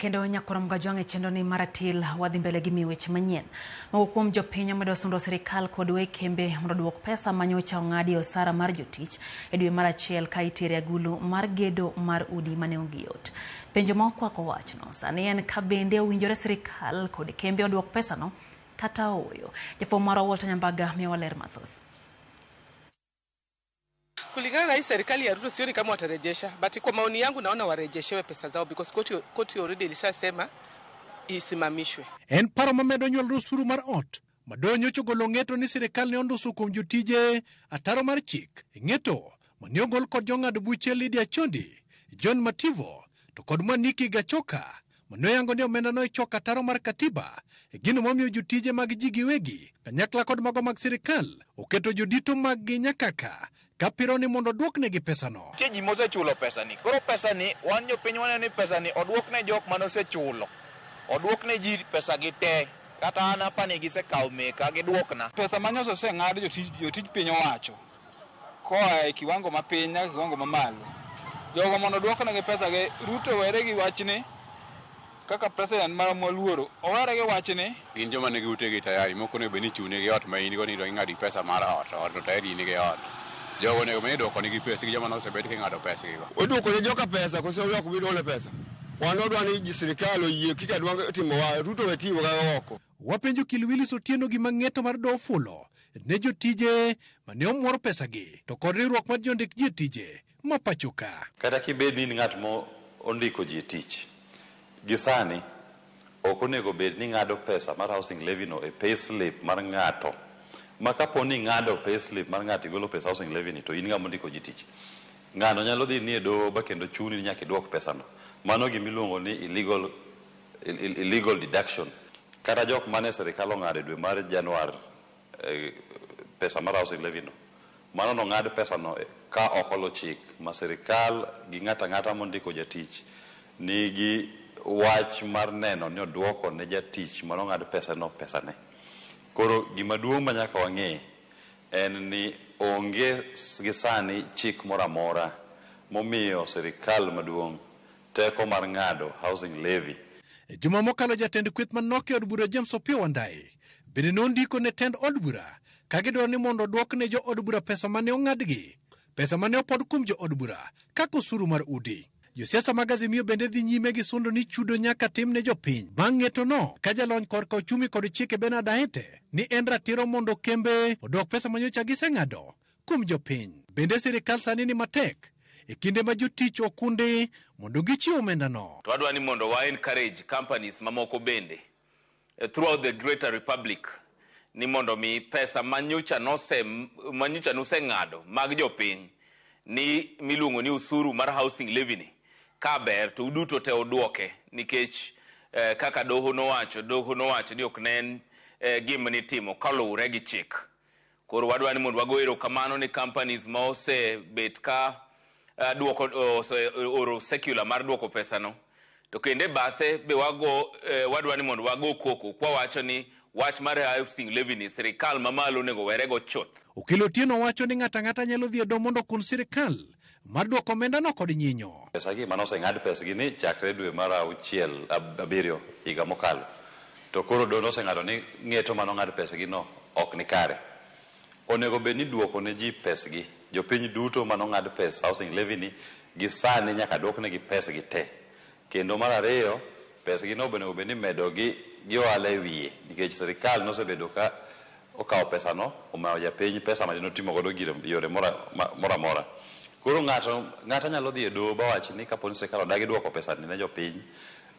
kendo nyakorom gajwang' chendo ni maratil wadhi mbele gi miweche manyien. Moko kuom jopiny omedo sundo sirikal kod we kembe mondo duok pesa manyocha ong'adi osara mar jotich e dwe mar achiel ka itere agulu mar gedo mar udi mane onge yot. Penjo ma okwako wachno sani en ka bende owinjore sirikal kod kembe oduok pesa no kata oyo. Jafwambo marwa Walter Nyambaga miyowa ler mathoth. Kulingana na hii serikali ya Ruto sioni kama watarejesha, but kwa maoni yangu naona warejeshewe pesa zao because koti already ilishasema isimamishwe. En paro mamedo nyuol rusuru mar ot madonyo chogolo ng'eto ni sirikal ne onduso kuom jotije ataro mar chik ng'eto mane ogol kod jong'ad buche Lydia Chondi, John Mativo to kod Mwaniki Gachoka mane yango ni omenda no ichoko ataro mar katiba gino momiyo jotije mag ji giwegi kanyakla kod mago mag sirikal oketo jodito mag nyakaka kapiro ni mondo duoknegi pesa no. Tie ji mosechulo pesa ni. Koro pesa ni wan jopiny waneno ni pesa ni oduokne jok manosechulo. Oduokne ji pesa gi te. Kata an apani gisekawo meka giduokna. Pesa manyoso oseng'ad jotij piny owacho koa e kiwango mapiny nyaka kiwango mamalo. Jogo mondo duoknegi pesa gi Ruto were gi wachni kaka president mar Moluoro owere gi wachni. Gin joma nigi utegi tayari moko ne beni chune gi ot ma in go ni do ng'adi pesa mar ot to tayari ni gi ot. Jogo ne medo ko nigi pesa gi joma no sebet ki ng'ado pesa gi. Oduoko ne joka pesa ko se oduoko bidole pesa. Wano dwa ni sirikal oyie kika dwa timo wa Ruto wetimo ga oko. Wapenjo Kilwilis Otieno gi mang'eto mar do fulo ne jotije mane omworo pesa gi to kod riwruok mar jondik ji tije ma pachoka. Kata kibed ni ng'at mo ondiko ji tich gisani ok onego bed ni ng'ado pesa mar housing levy no e pay slip mar ng'ato maka poni ng'ado pay slip mar ng'ato igolo pesa housing levy ni to in ng'ama ndiko ji tich ng'ano nyalo dhi ni e doho ba kendo chuni ni nyaka iduok pesa no. Mano gimiluongo ni illegal deduction. Kata jok mane sirikal ong'ado dwe mar Januar pesa mar housing levy no mano no ng'ad pesa no ka ok olo chik ma sirikal gi ng'ata mondiko jatich nigi wach mar neno ni oduoko ne jatich mano ng'ad pesa no pesa ne. Koro gima duong' ma nyaka wang'e en ni onge gisani chik moro amora momiyo sirikal maduong' teko mar ng'ado housing levy. Juma mokalo jatend kweth manoke od bura James Opiyo Wandayi bende nondiko ne tend od bura ka gidwaro ni mondo duok ne jo od bura pesa mane ong'adgi, pesa mane opod kuom jo od bura kaka osuru mar udi. Josiasa mag Azimio bende dhi nyime gi sundo ni chudo nyaka tim ne jopiny. Bang' ng'eto no ka jalony korka ochumi kod chike Bernard Ahete ni en ratiro mondo kembe odok pesa manyocha giseng'ado kuom jopiny. Bende sirikal sani ni matek e kinde ma jotich okundi mondo gichiw omenda no. To adwa ni mondo wa encourage companies mamoko bende throughout the greater republic ni mondo mi pesa manyocha noseng'ado mag jopiny ni miluongo ni usuru mar housing levy ni kaber to uduto te oduoke nikech kaka doho nowacho ni ok nen gima ni timo kaluwore gi chik. Koro wadwa ni mondo wago erokamano ni companies ma osebet ka duoko oro secular mar duoko pesa no to kende bathe be wadwa ni mondo wago koko kwa wacho ni wach mar housing levy ni sirikal mamalo nego werego chuth. Okil Otieno wacho ni ng'ata nyalo dhi e doho mondo kun sirikal mar duoko omenda no kod nyinyo. Pesa gi mano oseng'ad pesa gi ni chakre dwe mar 7 higa mokalo. To koro doho oseng'ado ni ng'eto mano ng'ad pesa gi no ok ni kare. Onego bed ni duoko ne ji pesa gi. Jopiny duto mano ng'ad pesa housing levy ni gisani nyaka duokne gi pesa gi te. Kendo mar ariyo pesa gi no onego bed ni medo gi ohala e wiye nikech sirikal nosebedo ka okawo pesa no omayo japiny pesa ma notimo godo yore mora mora. Koro ng'ato nyalo dhi e doho ba wach ni kaponi sirikal odagi duoko pesa ni ne jopiny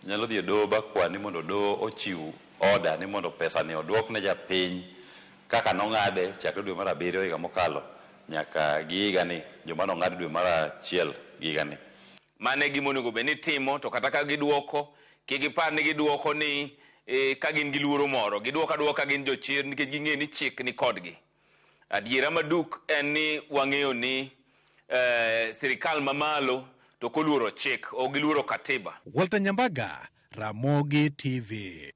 nyalo dhi e doho ba kwani mondo doho ochiw order ni mondo pesa ni oduok ne japiny kaka nong'ade chakre dwe mar 7 higa mokalo nyaka gi higa ni joma nong'ad dwe mar 1 higa ni. Mane gima onego bed ni timo to kata ka giduoko kigipar ni giduoko ni ka gin gi luoro moro giduoka gin jochir nikech ging'e ni chik ni kodgi. Adiera maduk en ni wang'eyo ni sirikal mamalo to koluoro chik o giluoro katiba. Walter Nyambaga, Ramogi TV.